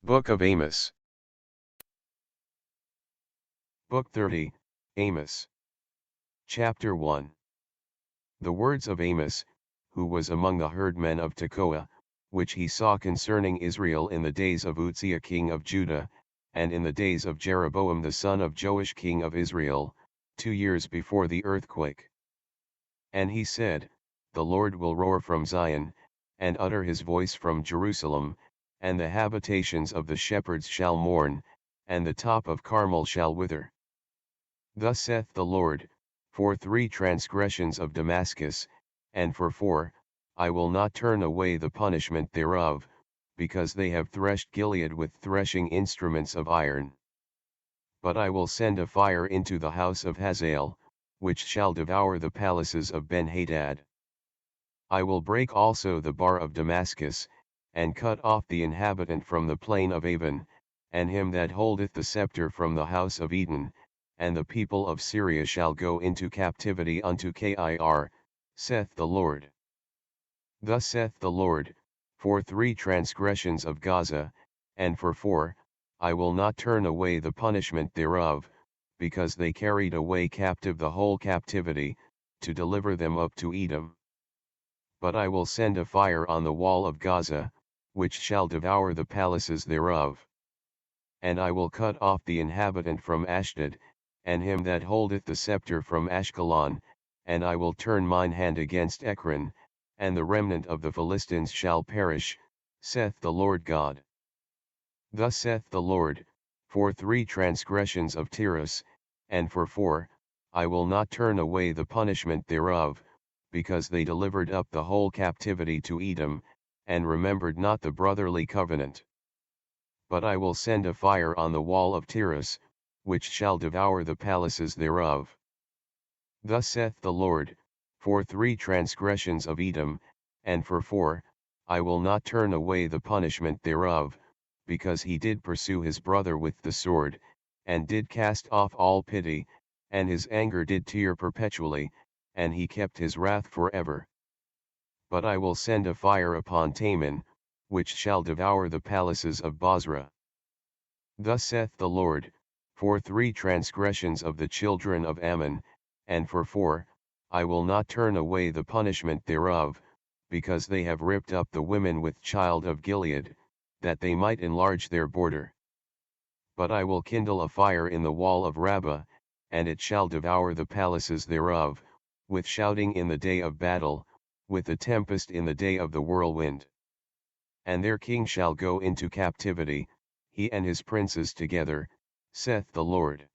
Book of Amos. Book 30, Amos. Chapter 1. The words of Amos, who was among the herdmen of Tekoa, which he saw concerning Israel in the days of Uzziah king of Judah, and in the days of Jeroboam the son of Joash king of Israel, 2 years before the earthquake. And he said, The Lord will roar from Zion, and utter his voice from Jerusalem, and the habitations of the shepherds shall mourn, and the top of Carmel shall wither. Thus saith the Lord, for 3 transgressions of Damascus, and for 4, I will not turn away the punishment thereof, because they have threshed Gilead with threshing instruments of iron. But I will send a fire into the house of Hazael, which shall devour the palaces of Ben-Hadad. I will break also the bar of Damascus, and cut off the inhabitant from the plain of Avon, and him that holdeth the scepter from the house of Eden, and the people of Syria shall go into captivity unto Kir, saith the Lord. Thus saith the Lord, for 3 transgressions of Gaza, and for 4, I will not turn away the punishment thereof, because they carried away captive the whole captivity, to deliver them up to Edom. But I will send a fire on the wall of Gaza, which shall devour the palaces thereof. And I will cut off the inhabitant from Ashdod, and him that holdeth the scepter from Ashkelon, and I will turn mine hand against Ekron, and the remnant of the Philistines shall perish, saith the Lord God. Thus saith the Lord, for 3 transgressions of Tyrus, and for 4, I will not turn away the punishment thereof, because they delivered up the whole captivity to Edom, and remembered not the brotherly covenant. But I will send a fire on the wall of Tyrus, which shall devour the palaces thereof. Thus saith the Lord, for 3 transgressions of Edom, and for 4, I will not turn away the punishment thereof, because he did pursue his brother with the sword, and did cast off all pity, and his anger did tear perpetually, and he kept his wrath forever. But I will send a fire upon Taman, which shall devour the palaces of Bozrah. Thus saith the Lord, for 3 transgressions of the children of Ammon, and for 4, I will not turn away the punishment thereof, because they have ripped up the women with child of Gilead, that they might enlarge their border. But I will kindle a fire in the wall of Rabbah, and it shall devour the palaces thereof, with shouting in the day of battle, with a tempest in the day of the whirlwind. And their king shall go into captivity, he and his princes together, saith the Lord.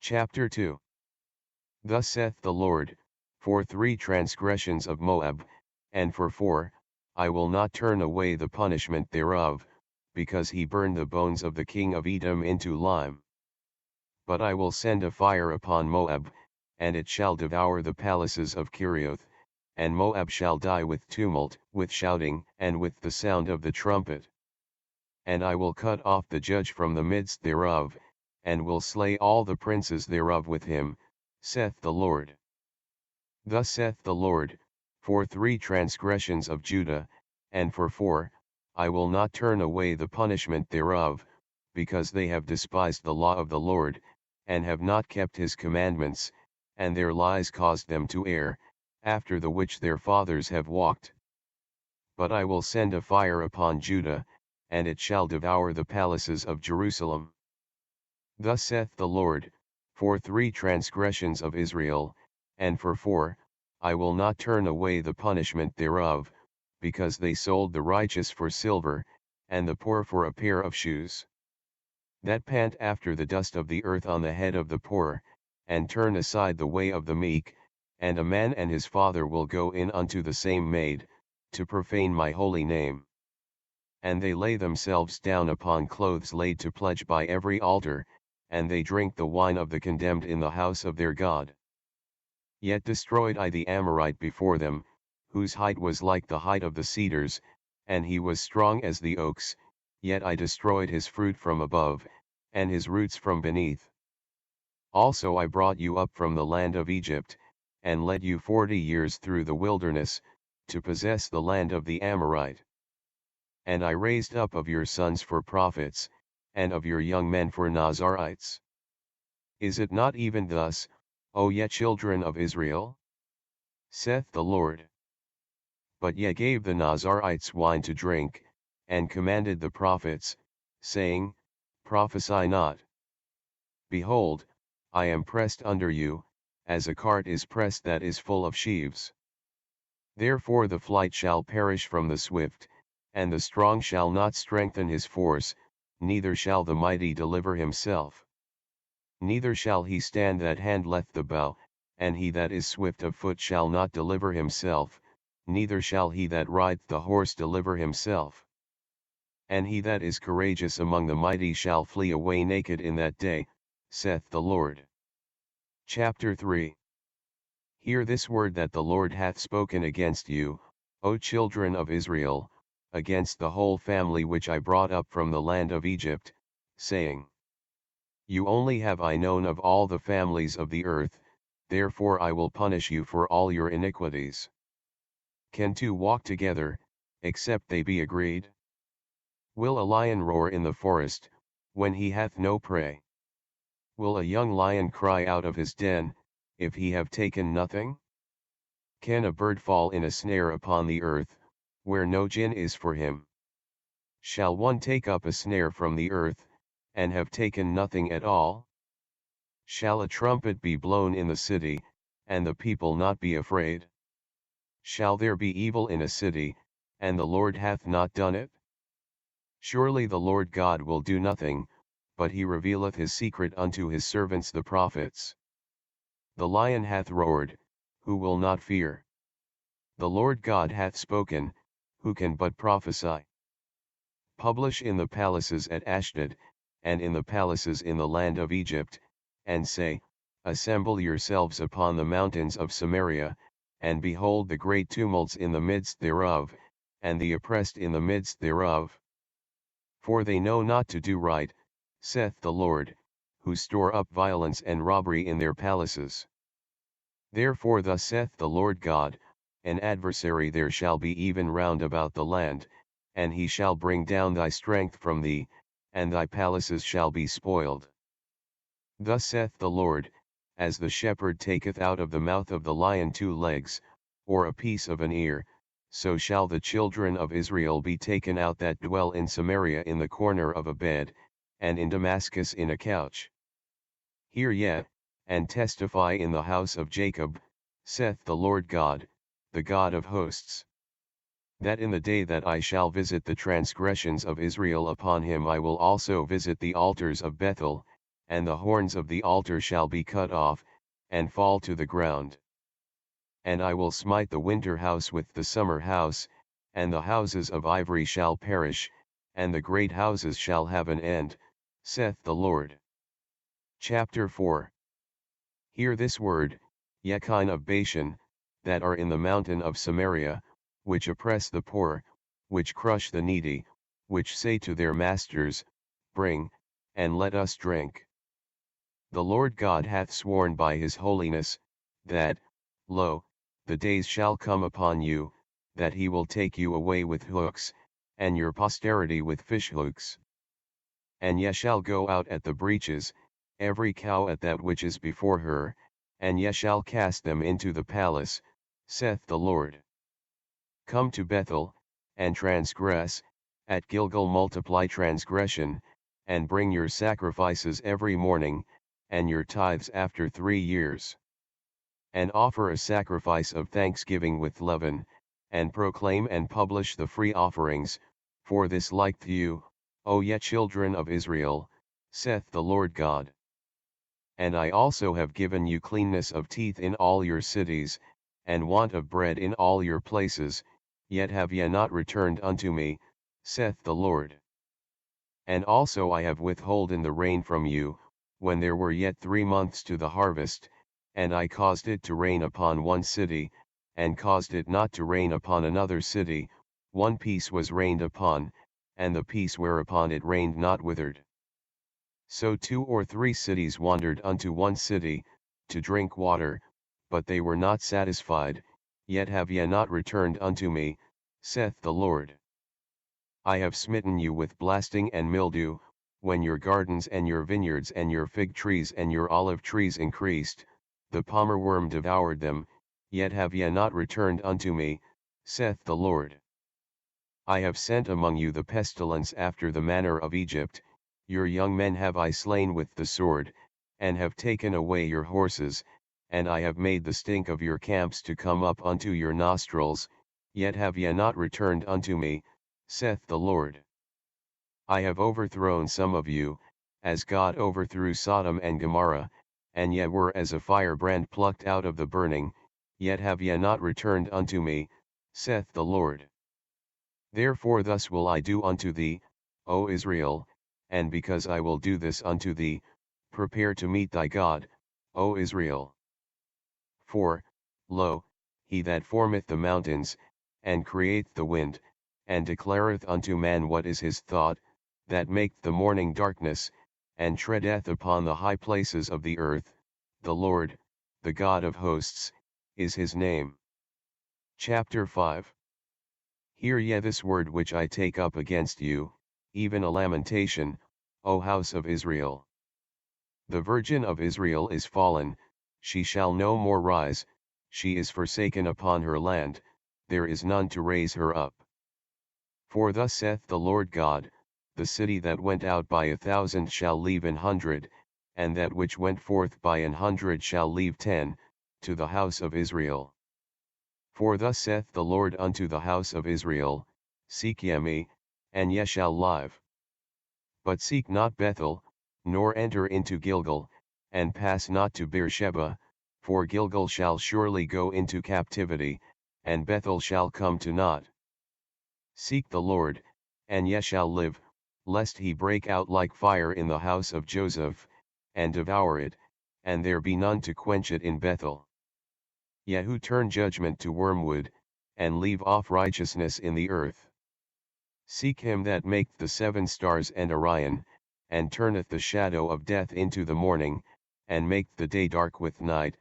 Chapter 2. Thus saith the Lord, for 3 transgressions of Moab, and for 4, I will not turn away the punishment thereof, because he burned the bones of the king of Edom into lime. But I will send a fire upon Moab, and it shall devour the palaces of Kerioth, and Moab shall die with tumult, with shouting, and with the sound of the trumpet. And I will cut off the judge from the midst thereof, and will slay all the princes thereof with him, saith the Lord. Thus saith the Lord, for 3 transgressions of Judah, and for 4, I will not turn away the punishment thereof, because they have despised the law of the Lord, and have not kept his commandments, and their lies caused them to err, after the which their fathers have walked. But I will send a fire upon Judah, and it shall devour the palaces of Jerusalem. Thus saith the Lord, for 3 transgressions of Israel, and for 4, I will not turn away the punishment thereof, because they sold the righteous for silver, and the poor for a pair of shoes. That pant after the dust of the earth on the head of the poor, and turn aside the way of the meek, and a man and his father will go in unto the same maid, to profane my holy name. And they lay themselves down upon clothes laid to pledge by every altar, and they drink the wine of the condemned in the house of their God. Yet destroyed I the Amorite before them, whose height was like the height of the cedars, and he was strong as the oaks, yet I destroyed his fruit from above, and his roots from beneath. Also I brought you up from the land of Egypt, and led you 40 years through the wilderness, to possess the land of the Amorite. And I raised up of your sons for prophets, and of your young men for Nazarites. Is it not even thus, O ye children of Israel? Saith the Lord. But ye gave the Nazarites wine to drink, and commanded the prophets, saying, Prophesy not. Behold, I am pressed under you, as a cart is pressed that is full of sheaves. Therefore the flight shall perish from the swift, and the strong shall not strengthen his force, neither shall the mighty deliver himself. Neither shall he stand that handleth the bow, and he that is swift of foot shall not deliver himself, neither shall he that rideth the horse deliver himself. And he that is courageous among the mighty shall flee away naked in that day, saith the Lord. Chapter 3. Hear this word that the Lord hath spoken against you, O children of Israel, against the whole family which I brought up from the land of Egypt, saying, You only have I known of all the families of the earth, therefore I will punish you for all your iniquities. Can two walk together, except they be agreed? Will a lion roar in the forest, when he hath no prey? Will a young lion cry out of his den, if he have taken nothing? Can a bird fall in a snare upon the earth, where no gin is for him? Shall one take up a snare from the earth, and have taken nothing at all? Shall a trumpet be blown in the city, and the people not be afraid? Shall there be evil in a city, and the Lord hath not done it? Surely the Lord God will do nothing, but he revealeth his secret unto his servants the prophets. The lion hath roared, who will not fear? The Lord God hath spoken, who can but prophesy? Publish in the palaces at Ashdod, and in the palaces in the land of Egypt, and say, Assemble yourselves upon the mountains of Samaria, and behold the great tumults in the midst thereof, and the oppressed in the midst thereof. For they know not to do right, saith the Lord, who store up violence and robbery in their palaces. Therefore thus saith the Lord God, an adversary there shall be even round about the land, and he shall bring down thy strength from thee, and thy palaces shall be spoiled. Thus saith the Lord, as the shepherd taketh out of the mouth of the lion 2 legs, or a piece of an ear, so shall the children of Israel be taken out that dwell in Samaria in the corner of a bed, and in Damascus in a couch. Hear yet, and testify in the house of Jacob, saith the Lord God, the God of hosts. That in the day that I shall visit the transgressions of Israel upon him I will also visit the altars of Bethel, and the horns of the altar shall be cut off, and fall to the ground. And I will smite the winter house with the summer house, and the houses of ivory shall perish, and the great houses shall have an end, saith the Lord. Chapter 4. Hear this word, ye kine of Bashan, that are in the mountain of Samaria, which oppress the poor, which crush the needy, which say to their masters, Bring, and let us drink. The Lord God hath sworn by his holiness, that, lo, the days shall come upon you, that he will take you away with hooks, and your posterity with fishhooks. And ye shall go out at the breaches, every cow at that which is before her, and ye shall cast them into the palace, saith the Lord. Come to Bethel, and transgress, at Gilgal multiply transgression, and bring your sacrifices every morning, and your tithes after 3 years. And offer a sacrifice of thanksgiving with leaven, and proclaim and publish the free offerings, for this liketh you, O ye children of Israel, saith the Lord God. And I also have given you cleanness of teeth in all your cities, and want of bread in all your places, yet have ye not returned unto me, saith the Lord. And also I have withholden the rain from you, when there were yet 3 months to the harvest, and I caused it to rain upon one city, and caused it not to rain upon another city, one piece was rained upon, and the piece whereupon it rained not withered. So 2 or 3 cities wandered unto one city, to drink water, but they were not satisfied, yet have ye not returned unto me, saith the Lord. I have smitten you with blasting and mildew, when your gardens and your vineyards and your fig trees and your olive trees increased, the palmerworm devoured them, yet have ye not returned unto me, saith the Lord. I have sent among you the pestilence after the manner of Egypt, your young men have I slain with the sword, and have taken away your horses, and I have made the stink of your camps to come up unto your nostrils, yet have ye not returned unto me, saith the Lord. I have overthrown some of you, as God overthrew Sodom and Gomorrah, and ye were as a firebrand plucked out of the burning, yet have ye not returned unto me, saith the Lord. Therefore thus will I do unto thee, O Israel, and because I will do this unto thee, prepare to meet thy God, O Israel. For, lo, he that formeth the mountains, and createth the wind, and declareth unto man what is his thought, that maketh the morning darkness, and treadeth upon the high places of the earth, the Lord, the God of hosts, is his name. Chapter 5. Hear ye this word which I take up against you, even a lamentation, O house of Israel. The virgin of Israel is fallen, she shall no more rise, she is forsaken upon her land, there is none to raise her up. For thus saith the Lord God, the city that went out by 1,000 shall leave 100, and that which went forth by 100 shall leave 10, to the house of Israel. For thus saith the Lord unto the house of Israel, Seek ye me, and ye shall live. But seek not Bethel, nor enter into Gilgal, and pass not to Beersheba, for Gilgal shall surely go into captivity, and Bethel shall come to naught. Seek the Lord, and ye shall live, lest he break out like fire in the house of Joseph, and devour it, and there be none to quench it in Bethel. Ye who turn judgment to wormwood, and leave off righteousness in the earth. Seek him that maketh the 7 stars and Orion, and turneth the shadow of death into the morning, and maketh the day dark with night,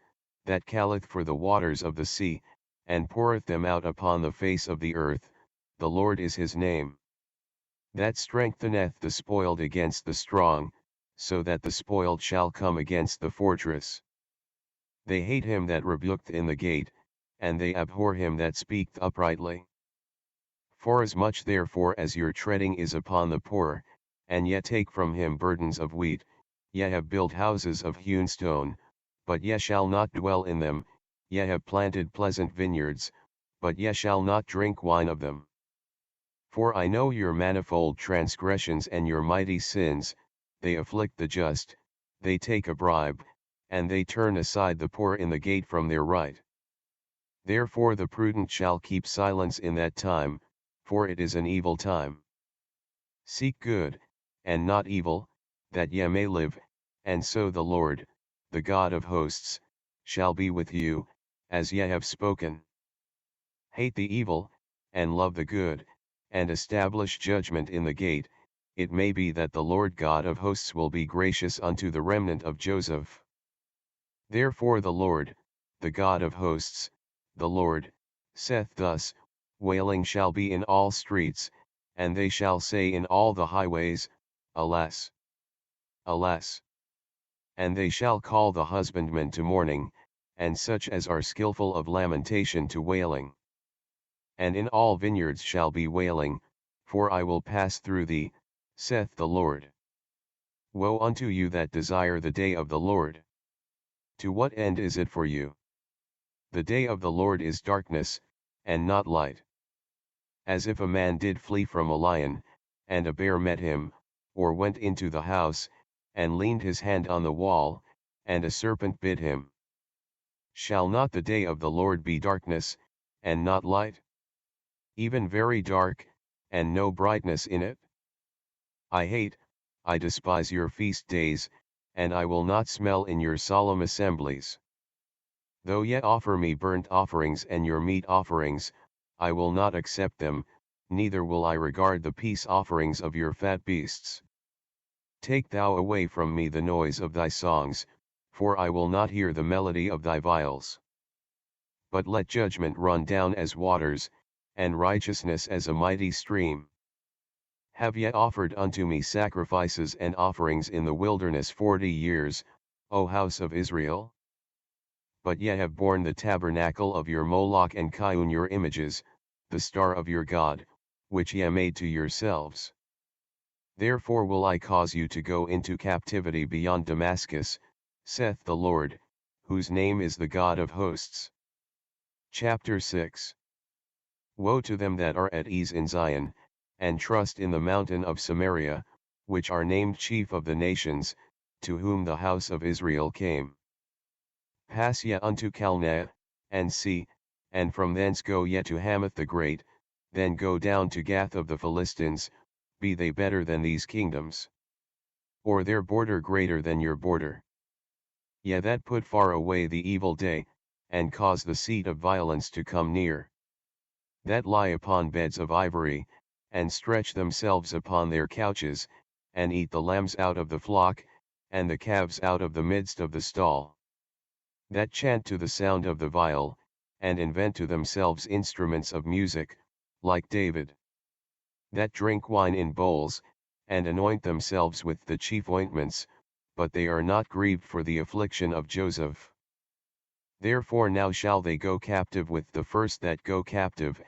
that calleth for the waters of the sea, and poureth them out upon the face of the earth, the Lord is his name. That strengtheneth the spoiled against the strong, so that the spoiled shall come against the fortress. They hate him that rebuketh in the gate, and they abhor him that speaketh uprightly. Forasmuch therefore as your treading is upon the poor, and ye take from him burdens of wheat, ye have built houses of hewn stone, but ye shall not dwell in them, ye have planted pleasant vineyards, but ye shall not drink wine of them. For I know your manifold transgressions and your mighty sins, they afflict the just, they take a bribe, and they turn aside the poor in the gate from their right. Therefore the prudent shall keep silence in that time, for it is an evil time. Seek good, and not evil, that ye may live, and so the Lord, the God of hosts, shall be with you, as ye have spoken. Hate the evil, and love the good, and establish judgment in the gate, it may be that the Lord God of hosts will be gracious unto the remnant of Joseph. Therefore the Lord, the God of hosts, the Lord, saith thus, Wailing shall be in all streets, and they shall say in all the highways, Alas! Alas! And they shall call the husbandmen to mourning, and such as are skillful of lamentation to wailing. And in all vineyards shall be wailing, for I will pass through thee, saith the Lord. Woe unto you that desire the day of the Lord! To what end is it for you? The day of the Lord is darkness, and not light. As if a man did flee from a lion, and a bear met him, or went into the house, and leaned his hand on the wall, and a serpent bit him. Shall not the day of the Lord be darkness, and not light? Even very dark, and no brightness in it? I despise your feast days, and I will not smell in your solemn assemblies. Though ye offer me burnt offerings and your meat offerings, I will not accept them, neither will I regard the peace offerings of your fat beasts. Take thou away from me the noise of thy songs, for I will not hear the melody of thy viols. But let judgment run down as waters, and righteousness as a mighty stream. Have ye offered unto me sacrifices and offerings in the wilderness 40 years, O house of Israel? But ye have borne the tabernacle of your Moloch and Chiun your images, the star of your God, which ye made to yourselves. Therefore will I cause you to go into captivity beyond Damascus, saith the Lord, whose name is the God of hosts. Chapter 6. Woe to them that are at ease in Zion, and trust in the mountain of Samaria, which are named chief of the nations, to whom the house of Israel came. Pass ye unto Calneh, and see, and from thence go ye to Hamath the Great, then go down to Gath of the Philistines, be they better than these kingdoms? Or their border greater than your border? Ye that put far away the evil day, and cause the seat of violence to come near. That lie upon beds of ivory, and stretch themselves upon their couches, and eat the lambs out of the flock, and the calves out of the midst of the stall. That chant to the sound of the viol, and invent to themselves instruments of music, like David. That drink wine in bowls, and anoint themselves with the chief ointments, but they are not grieved for the affliction of Joseph. Therefore now shall they go captive with the first that go captive,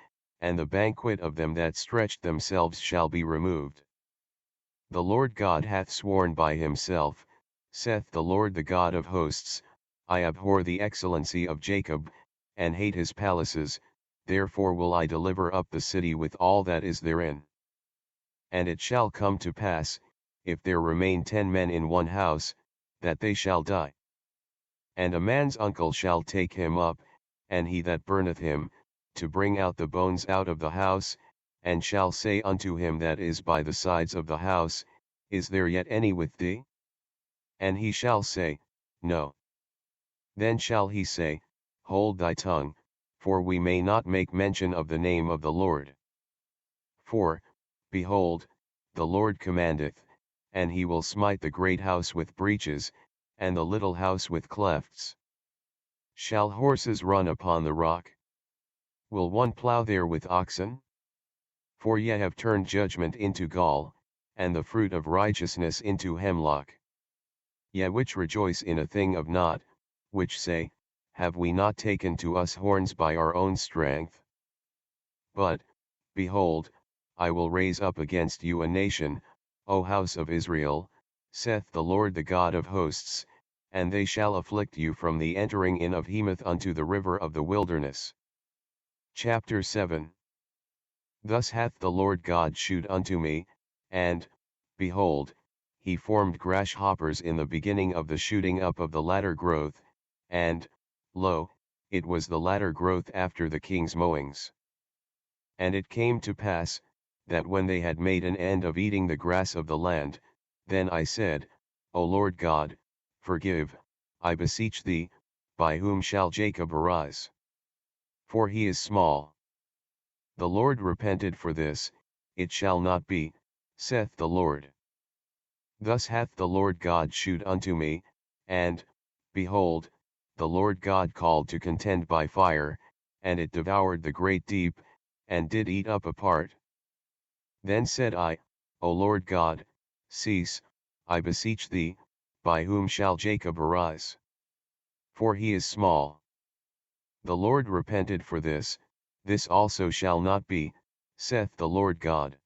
and the banquet of them that stretched themselves shall be removed. The Lord God hath sworn by himself, saith the Lord the God of hosts, I abhor the excellency of Jacob, and hate his palaces, therefore will I deliver up the city with all that is therein. And it shall come to pass, if there remain 10 men in one house, that they shall die. And a man's uncle shall take him up, and he that burneth him, to bring out the bones out of the house, and shall say unto him that is by the sides of the house, Is there yet any with thee? And he shall say, No. Then shall he say, Hold thy tongue, for we may not make mention of the name of the Lord. For, behold, the Lord commandeth, and he will smite the great house with breaches, and the little house with clefts. Shall horses run upon the rock? Will one plow there with oxen? For ye have turned judgment into gall, and the fruit of righteousness into hemlock. Ye which rejoice in a thing of naught, which say, Have we not taken to us horns by our own strength? But, behold, I will raise up against you a nation, O house of Israel, saith the Lord the God of hosts, and they shall afflict you from the entering in of Hemath unto the river of the wilderness. Chapter 7. Thus hath the Lord God shewed unto me, and, behold, he formed grasshoppers in the beginning of the shooting up of the latter growth, and, lo, it was the latter growth after the king's mowings. And it came to pass, that when they had made an end of eating the grass of the land, then I said, O Lord God, forgive, I beseech thee, by whom shall Jacob arise? For he is small. The Lord repented for this, it shall not be, saith the Lord. Thus hath the Lord God shewed unto me, and, behold, the Lord God called to contend by fire, and it devoured the great deep, and did eat up a part. Then said I, O Lord God, cease, I beseech thee, by whom shall Jacob arise? For he is small. The Lord repented for this also shall not be, saith the Lord God.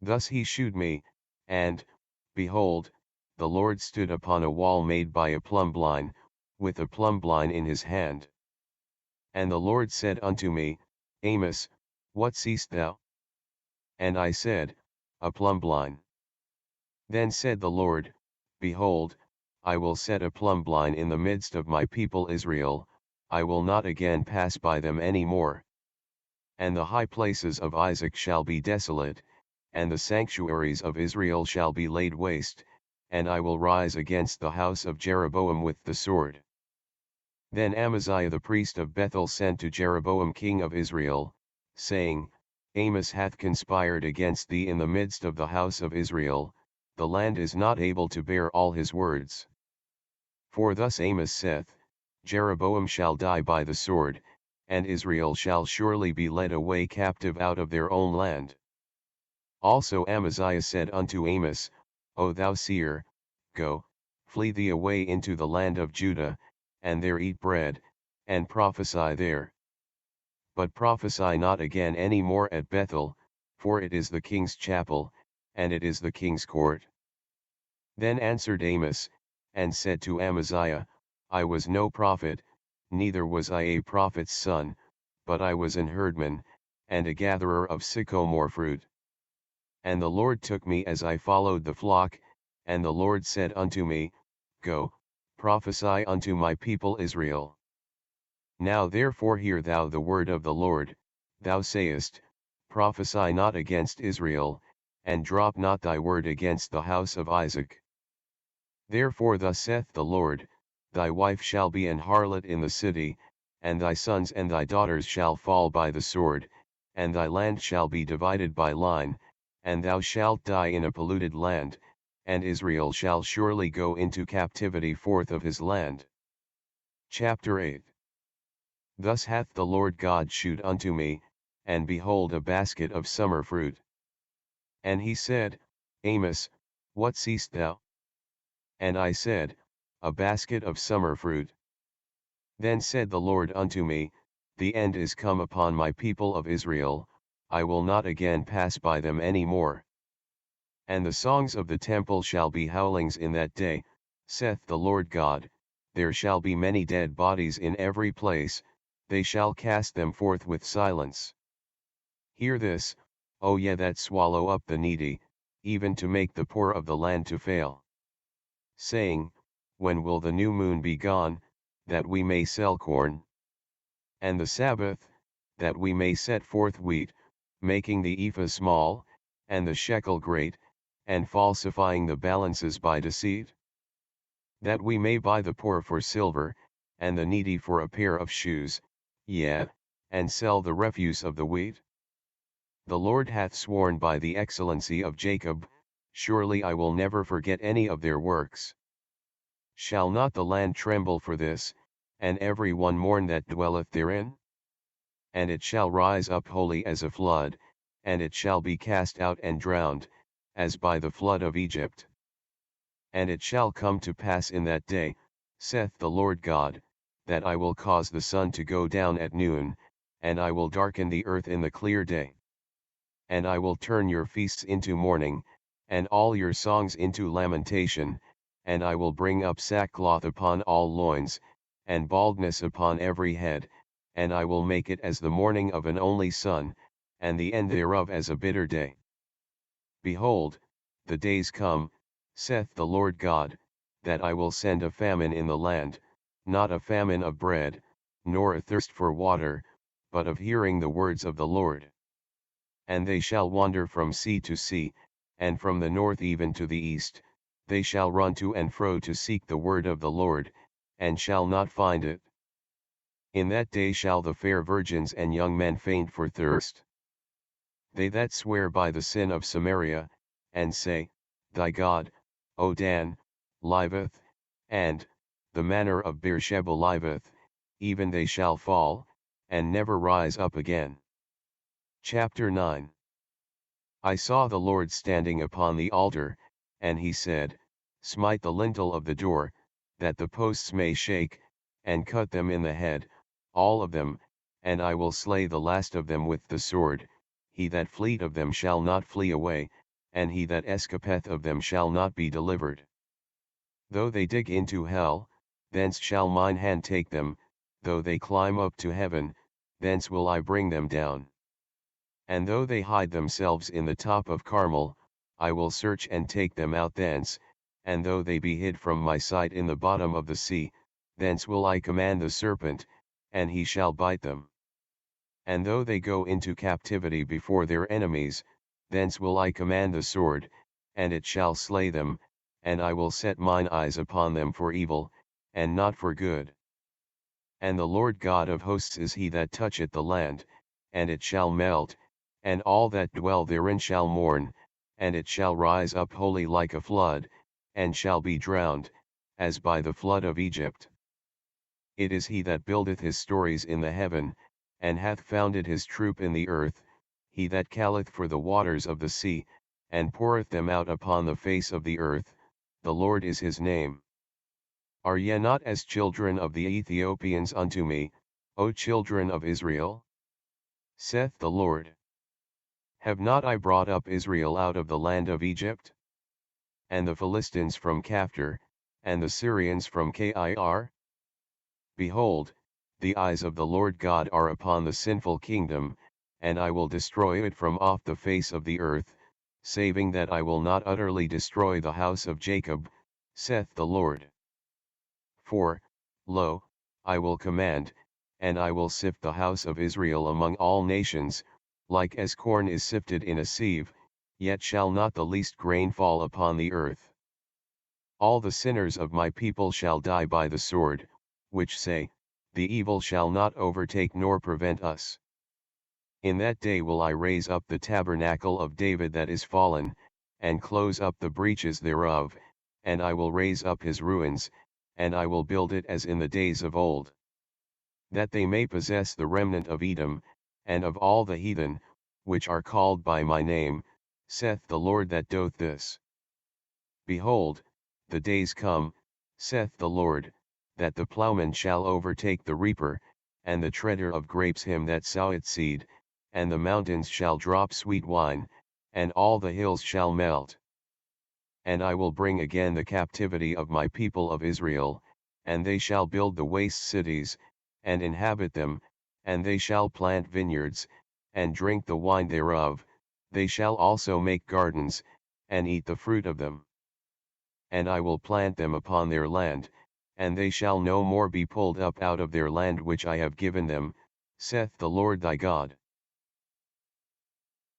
Thus he shewed me, and, behold, the Lord stood upon a wall made by a plumbline, with a plumbline in his hand. And the Lord said unto me, Amos, what seest thou? And I said, A plumbline. Then said the Lord, Behold, I will set a plumbline in the midst of my people Israel, I will not again pass by them any more. And the high places of Isaac shall be desolate, and the sanctuaries of Israel shall be laid waste, and I will rise against the house of Jeroboam with the sword. Then Amaziah the priest of Bethel sent to Jeroboam king of Israel, saying, Amos hath conspired against thee in the midst of the house of Israel, the land is not able to bear all his words. For thus Amos saith, Jeroboam shall die by the sword, and Israel shall surely be led away captive out of their own land. Also Amaziah said unto Amos, O thou seer, go, flee thee away into the land of Judah, and there eat bread, and prophesy there. But prophesy not again any more at Bethel, for it is the king's chapel, and it is the king's court. Then answered Amos, and said to Amaziah, I was no prophet, neither was I a prophet's son, but I was an herdman, and a gatherer of sycamore fruit. And the Lord took me as I followed the flock, and the Lord said unto me, Go, prophesy unto my people Israel. Now therefore hear thou the word of the Lord, thou sayest, Prophesy not against Israel, and drop not thy word against the house of Isaac. Therefore thus saith the Lord, Thy wife shall be an harlot in the city, and thy sons and thy daughters shall fall by the sword, and thy land shall be divided by line, and thou shalt die in a polluted land, and Israel shall surely go into captivity forth of his land. Chapter 8. Thus hath the Lord God shewed unto me, and behold a basket of summer fruit. And he said, Amos, what seest thou? And I said, A basket of summer fruit. Then said the Lord unto me, The end is come upon my people of Israel, I will not again pass by them any more. And the songs of the temple shall be howlings in that day, saith the Lord God, there shall be many dead bodies in every place, they shall cast them forth with silence. Hear this, O ye that swallow up the needy, even to make the poor of the land to fail. Saying, When will the new moon be gone, that we may sell corn? And the Sabbath, that we may set forth wheat, making the ephah small, and the shekel great, and falsifying the balances by deceit? That we may buy the poor for silver, and the needy for a pair of shoes, yea, and sell the refuse of the wheat? The Lord hath sworn by the excellency of Jacob, surely I will never forget any of their works. Shall not the land tremble for this, and every one mourn that dwelleth therein? And it shall rise up wholly as a flood, and it shall be cast out and drowned, as by the flood of Egypt. And it shall come to pass in that day, saith the Lord God, that I will cause the sun to go down at noon, and I will darken the earth in the clear day. And I will turn your feasts into mourning, and all your songs into lamentation, and I will bring up sackcloth upon all loins, and baldness upon every head, and I will make it as the mourning of an only son, and the end thereof as a bitter day. Behold, the days come, saith the Lord God, that I will send a famine in the land, not a famine of bread, nor a thirst for water, but of hearing the words of the Lord. And they shall wander from sea to sea, and from the north even to the east, they shall run to and fro to seek the word of the Lord, and shall not find it. In that day shall the fair virgins and young men faint for thirst. They that swear by the sin of Samaria, and say, Thy God, O Dan, liveth, and, the manner of Beersheba liveth, even they shall fall, and never rise up again. Chapter 9. I saw the Lord standing upon the altar, and he said, Smite the lintel of the door, that the posts may shake, and cut them in the head, all of them, and I will slay the last of them with the sword, he that fleeth of them shall not flee away, and he that escapeth of them shall not be delivered. Though they dig into hell, thence shall mine hand take them, though they climb up to heaven, thence will I bring them down. And though they hide themselves in the top of Carmel, I will search and take them out thence, and though they be hid from my sight in the bottom of the sea, thence will I command the serpent, and he shall bite them. And though they go into captivity before their enemies, thence will I command the sword, and it shall slay them, and I will set mine eyes upon them for evil, and not for good. And the Lord God of hosts is he that toucheth the land, and it shall melt, and all that dwell therein shall mourn, and it shall rise up wholly like a flood, and shall be drowned, as by the flood of Egypt. It is he that buildeth his stories in the heaven, and hath founded his troop in the earth, he that calleth for the waters of the sea, and poureth them out upon the face of the earth, the Lord is his name. Are ye not as children of the Ethiopians unto me, O children of Israel? Saith the Lord. Have not I brought up Israel out of the land of Egypt? And the Philistines from Caphtor, and the Syrians from Kir? Behold, the eyes of the Lord God are upon the sinful kingdom, and I will destroy it from off the face of the earth, saving that I will not utterly destroy the house of Jacob, saith the Lord. For, lo, I will command, and I will sift the house of Israel among all nations, like as corn is sifted in a sieve, yet shall not the least grain fall upon the earth. All the sinners of my people shall die by the sword, which say, the evil shall not overtake nor prevent us. In that day will I raise up the tabernacle of David that is fallen, and close up the breaches thereof, and I will raise up his ruins, and I will build it as in the days of old. That they may possess the remnant of Edom, and of all the heathen, which are called by my name, saith the Lord that doth this. Behold, the days come, saith the Lord, that the plowman shall overtake the reaper, and the treader of grapes him that soweth seed, and the mountains shall drop sweet wine, and all the hills shall melt. And I will bring again the captivity of my people of Israel, and they shall build the waste cities, and inhabit them, and they shall plant vineyards, and drink the wine thereof, they shall also make gardens, and eat the fruit of them. And I will plant them upon their land, and they shall no more be pulled up out of their land which I have given them, saith the Lord thy God.